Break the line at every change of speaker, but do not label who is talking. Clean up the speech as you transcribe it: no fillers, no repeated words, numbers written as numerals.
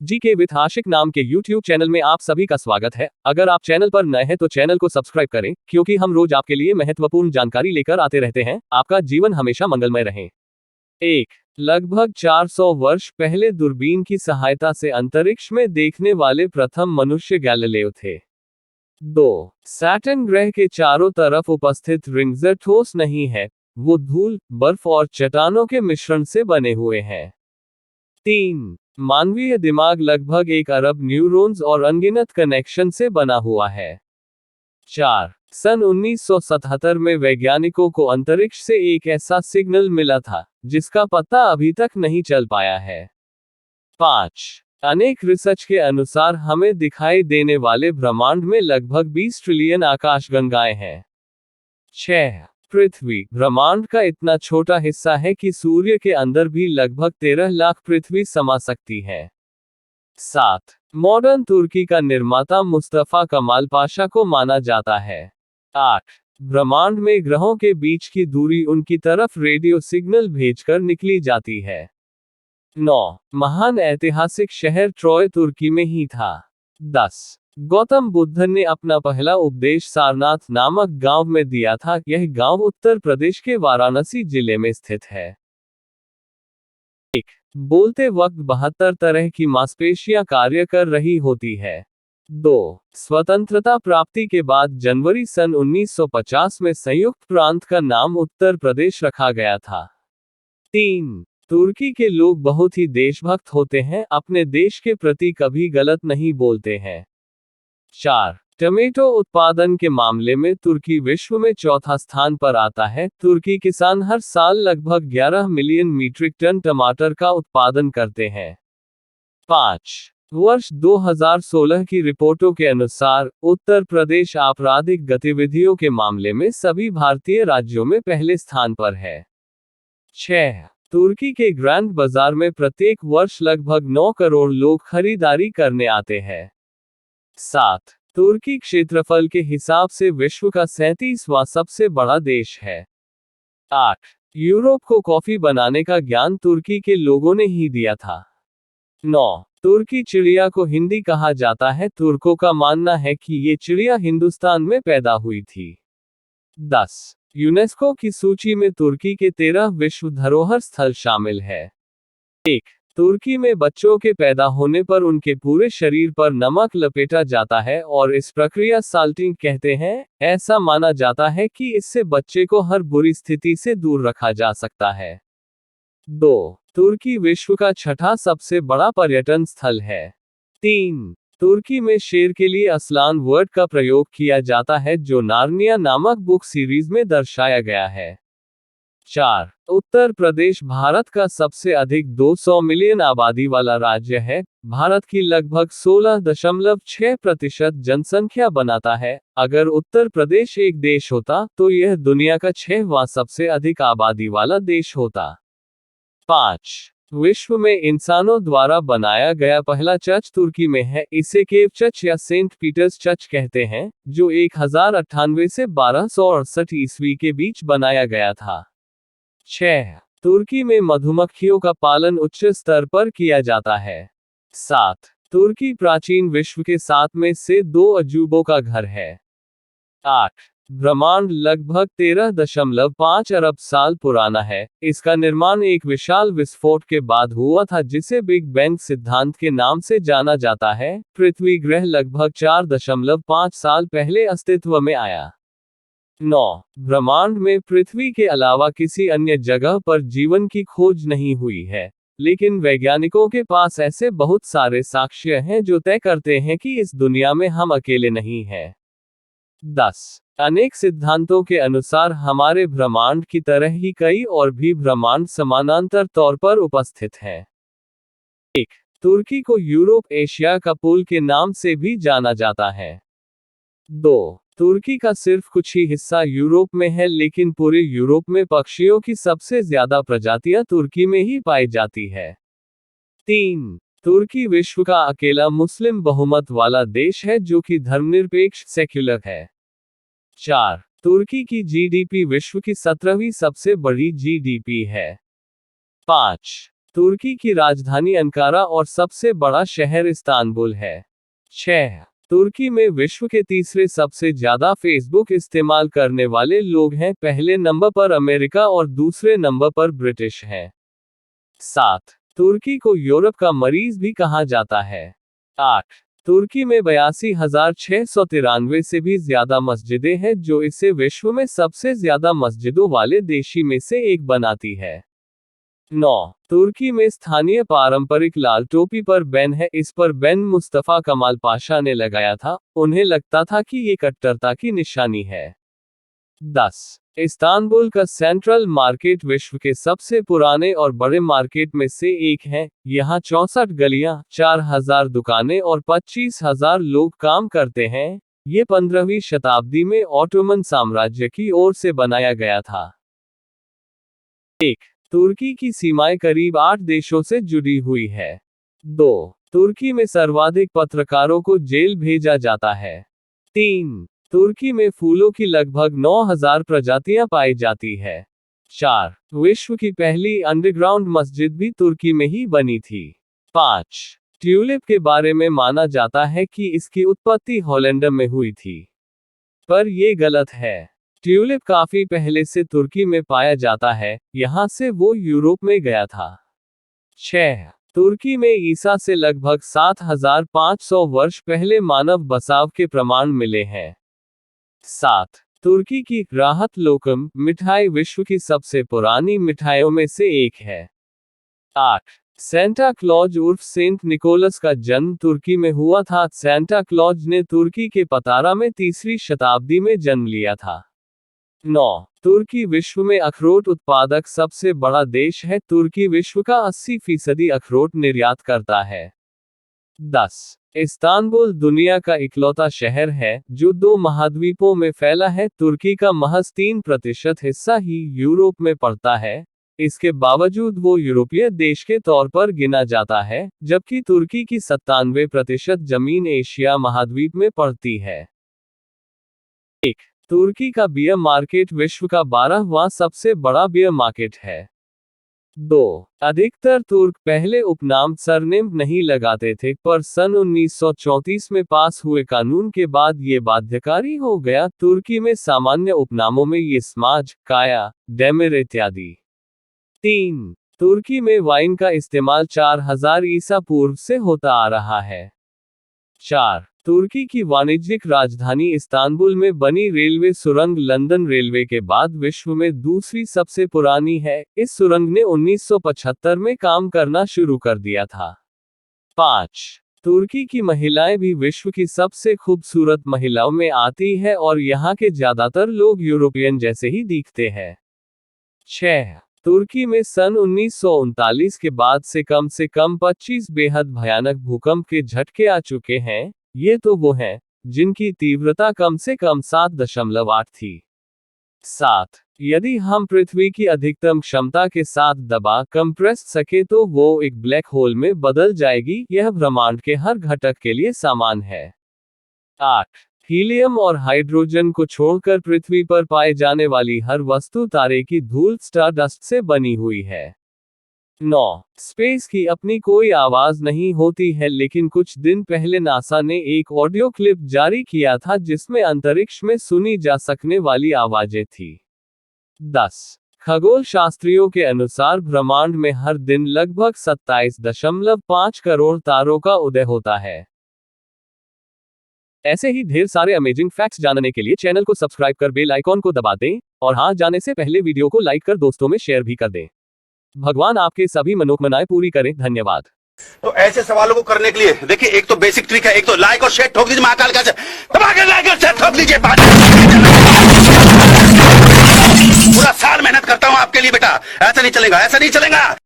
जी के विथ आशिक नाम के YouTube चैनल में आप सभी का स्वागत है। अगर आप चैनल पर नए हैं तो चैनल को सब्सक्राइब करें, क्योंकि हम रोज आपके लिए महत्वपूर्ण जानकारी लेकर आते रहते हैं। आपका जीवन हमेशा मंगलमय रहे। 1. लगभग 400 वर्ष पहले दूरबीन की सहायता से अंतरिक्ष में देखने वाले प्रथम मनुष्य गैलीलियो थे। 2. सैटर्न ग्रह के चारों तरफ उपस्थित रिंग्स ठोस नहीं है, वो धूल, बर्फ और चट्टानों के मिश्रण से बने हुए हैं। 3. मानवीय दिमाग लगभग 1 अरब न्यूरॉन्स और अनगिनत कनेक्शन से बना हुआ है। 4. सन 1977 में वैज्ञानिकों को अंतरिक्ष से एक ऐसा सिग्नल मिला था जिसका पता अभी तक नहीं चल पाया है। 5. अनेक रिसर्च के अनुसार हमें दिखाई देने वाले ब्रह्मांड में लगभग 20 ट्रिलियन आकाशगंगाएं हैं। 6. पृथ्वी ब्रह्मांड का इतना छोटा हिस्सा है कि सूर्य के अंदर भी लगभग 13 लाख पृथ्वी समा सकती है। 7. मॉडर्न तुर्की का निर्माता मुस्तफा कमाल पाशा को माना जाता है। 8. ब्रह्मांड में ग्रहों के बीच की दूरी उनकी तरफ रेडियो सिग्नल भेजकर निकली जाती है। 9. महान ऐतिहासिक शहर ट्रॉय तुर्की में ही था। 10. गौतम बुद्ध ने अपना पहला उपदेश सारनाथ नामक गांव में दिया था। यह गांव उत्तर प्रदेश के वाराणसी जिले में स्थित है। 1. बोलते वक्त 72 तरह की मांसपेशियां कार्य कर रही होती है। 2. स्वतंत्रता प्राप्ति के बाद जनवरी सन 1950 में संयुक्त प्रांत का नाम उत्तर प्रदेश रखा गया था। 3. तुर्की के लोग बहुत ही देशभक्त होते हैं, अपने देश के प्रति कभी गलत नहीं बोलते हैं। 4. टमेटो उत्पादन के मामले में तुर्की विश्व में चौथा स्थान पर आता है। तुर्की किसान हर साल लगभग 11 मिलियन मीट्रिक टन टमाटर का उत्पादन करते हैं। 5. वर्ष 2016 की रिपोर्टों के अनुसार उत्तर प्रदेश आपराधिक गतिविधियों के मामले में सभी भारतीय राज्यों में पहले स्थान पर है। 6. तुर्की के ग्रैंड बाजार में प्रत्येक वर्ष लगभग 9 करोड़ लोग खरीदारी करने आते हैं। 7. तुर्की क्षेत्रफल के हिसाब से विश्व का 37वां सबसे बड़ा देश है। 8. यूरोप को कॉफी बनाने का ज्ञान तुर्की के लोगों ने ही दिया था। 9. तुर्की चिड़िया को हिंदी कहा जाता है। तुर्कों का मानना है कि ये चिड़िया हिंदुस्तान में पैदा हुई थी। 10. यूनेस्को की सूची में तुर्की के 13 विश्व धरोहर स्थल शामिल है। 1. तुर्की में बच्चों के पैदा होने पर उनके पूरे शरीर पर नमक लपेटा जाता है और इस प्रक्रिया साल्टिंग कहते हैं। ऐसा माना जाता है कि इससे बच्चे को हर बुरी स्थिति से दूर रखा जा सकता है। 2. तुर्की विश्व का 6ठा सबसे बड़ा पर्यटन स्थल है। 3. तुर्की में शेर के लिए असलान वर्ड का प्रयोग किया जाता है, जो नार्निया नामक बुक सीरीज में दर्शाया गया है। 4. उत्तर प्रदेश भारत का सबसे अधिक 200 मिलियन आबादी वाला राज्य है। भारत की लगभग 16.6% जनसंख्या बनाता है। अगर उत्तर प्रदेश एक देश होता तो यह दुनिया का 6वां सबसे अधिक आबादी वाला देश होता। 5. विश्व में इंसानों द्वारा बनाया गया पहला चर्च तुर्की में है। इसे केव चर्च या सेंट पीटर्स चर्च कहते हैं, जो 1098 से 1268 ईस्वी के बीच बनाया गया था। 6. तुर्की में मधुमक्खियों का पालन उच्च स्तर पर किया जाता है। 7. तुर्की प्राचीन विश्व के 7 में से 2 अजूबों का घर है। 8. ब्रह्मांड लगभग 13.5 अरब साल पुराना है। इसका निर्माण एक विशाल विस्फोट के बाद हुआ था, जिसे बिग बैंग सिद्धांत के नाम से जाना जाता है। पृथ्वी ग्रह लगभग 4.5 साल पहले अस्तित्व में आया। 9. ब्रह्मांड में पृथ्वी के अलावा किसी अन्य जगह पर जीवन की खोज नहीं हुई है, लेकिन वैज्ञानिकों के पास ऐसे बहुत सारे साक्ष्य हैं जो तय करते हैं कि इस दुनिया में हम अकेले नहीं हैं। 10. अनेक सिद्धांतों के अनुसार हमारे ब्रह्मांड की तरह ही कई और भी ब्रह्मांड समानांतर तौर पर उपस्थित हैं। 1. तुर्की को यूरोप एशिया का पुल के नाम से भी जाना जाता है। 2. तुर्की का सिर्फ कुछ ही हिस्सा यूरोप में है, लेकिन पूरे यूरोप में पक्षियों की सबसे ज्यादा प्रजातियां तुर्की में ही पाई जाती है। 3. तुर्की विश्व का अकेला मुस्लिम बहुमत वाला देश है जो कि धर्मनिरपेक्ष सेक्युलर है। 4. तुर्की की जीडीपी विश्व की 17वीं सबसे बड़ी जीडीपी है। 5. तुर्की की राजधानी अंकारा और सबसे बड़ा शहर इस्तांबुल है। 6. तुर्की में विश्व के तीसरे सबसे ज्यादा फेसबुक इस्तेमाल करने वाले लोग हैं, पहले नंबर पर अमेरिका और दूसरे नंबर पर ब्रिटिश हैं। 7. तुर्की को यूरोप का मरीज भी कहा जाता है। 8. तुर्की में 82,693 से भी ज्यादा मस्जिदें हैं, जो इसे विश्व में सबसे ज्यादा मस्जिदों वाले देशी में से एक बनाती है। 9. तुर्की में स्थानीय पारंपरिक लाल टोपी पर बैन है, इस पर बैन मुस्तफा कमाल पाशा ने लगाया था, उन्हें लगता था कि ये कट्टरता की निशानी है। 10. इस्तांबुल का सेंट्रल मार्केट विश्व के सबसे पुराने और बड़े मार्केट में से एक है, यहाँ 64 गलियां, 4,000 दुकानें और 25,000 लोग काम करते हैं। ये 15वीं शताब्दी में ऑटोमन साम्राज्य की ओर से बनाया गया था। 1. तुर्की की सीमाएं करीब 8 देशों से जुड़ी हुई है। 2. तुर्की में सर्वाधिक पत्रकारों को जेल भेजा जाता है। 3. तुर्की में फूलों की लगभग 9,000 प्रजातियां पाई जाती है। 4. विश्व की पहली अंडरग्राउंड मस्जिद भी तुर्की में ही बनी थी। 5. ट्यूलिप के बारे में माना जाता है कि इसकी उत्पत्ति हॉलैंड में हुई थी, पर यह गलत है। ट्यूलिप काफी पहले से तुर्की में पाया जाता है, यहां से वो यूरोप में गया था। 6. तुर्की में ईसा से लगभग 7,500 वर्ष पहले मानव बसाव के प्रमाण मिले हैं। 7. तुर्की की राहत लोकम मिठाई विश्व की सबसे पुरानी मिठाइयों में से एक है। 8. सेंटा क्लॉज उर्फ सेंट निकोलस का जन्म तुर्की में हुआ था। सेंटा क्लॉज ने तुर्की के पतारा में 3री शताब्दी में जन्म लिया था। 9. तुर्की विश्व में अखरोट उत्पादक सबसे बड़ा देश है, तुर्की विश्व का 80% अखरोट निर्यात करता है। 10. इस्तांबुल दुनिया का इकलौता शहर है जो 2 महाद्वीपों में फैला है, तुर्की का महज 3% हिस्सा ही यूरोप में पड़ता है, इसके बावजूद वो यूरोपीय देश के तौर पर गिना जाता है, जबकि तुर्की की 97% जमीन एशिया महाद्वीप में पड़ती है। 1. तुर्की का बियर मार्केट विश्व का 12वां सबसे बड़ा बियर मार्केट है। 2. अधिकतर तुर्क पहले उपनाम सरनेम नहीं लगाते थे, पर सन 1934 में पास हुए कानून के बाद ये बाध्यकारी हो गया। तुर्की में सामान्य उपनामों में यिस्माज, काया, डेमिर इत्यादि। 3. तुर्की में वाइन का इस्तेमाल 4000 ईसा पूर्व से होता आ रहा है। 4. तुर्की की वाणिज्यिक राजधानी इस्तांबुल में बनी रेलवे सुरंग लंदन रेलवे के बाद विश्व में दूसरी सबसे पुरानी है, इस सुरंग ने 1975 में काम करना शुरू कर दिया था। 5. तुर्की की महिलाएं भी विश्व की सबसे खूबसूरत महिलाओं में आती है और यहाँ के ज्यादातर लोग यूरोपियन जैसे ही दिखते हैं। 6. तुर्की में सन 1939 के बाद से कम 25 बेहद भयानक भूकंप के झटके आ चुके हैं, ये तो वो हैं जिनकी तीव्रता कम से कम 7.8 थी। 7. यदि हम पृथ्वी की अधिकतम क्षमता के साथ दबा कंप्रेस सके तो वो एक ब्लैक होल में बदल जाएगी, यह ब्रह्मांड के हर घटक के लिए समान है। 8. हीलियम और हाइड्रोजन को छोड़कर पृथ्वी पर पाए जाने वाली हर वस्तु तारे की धूल स्टारडस्ट से बनी हुई है। 9. स्पेस की अपनी कोई आवाज नहीं होती है, लेकिन कुछ दिन पहले नासा ने एक ऑडियो क्लिप जारी किया था जिसमें अंतरिक्ष में सुनी जा सकने वाली आवाजें थी। 10. खगोल शास्त्रियों के अनुसार ब्रह्मांड में हर दिन लगभग 27.5 करोड़ तारों का उदय होता है। ऐसे ही ढेर सारे अमेजिंग फैक्ट्स जानने के लिए चैनल को सब्सक्राइब कर बेल आइकॉन को दबा दें, और हाँ, जाने से पहले वीडियो को लाइक कर दोस्तों में शेयर भी कर दें। भगवान आपके सभी मनोकामनाएं पूरी करें। धन्यवाद।
तो ऐसे सवालों को करने के लिए देखिए, एक तो बेसिक ट्रिक है, एक तो लाइक और शेयर ठोक दीजिए, महाकाल का दबा के लाइक और शेयर ठोक दीजिए। पूरा साल मेहनत करता हूं आपके लिए बेटा, ऐसा नहीं चलेगा, ऐसा नहीं चलेगा।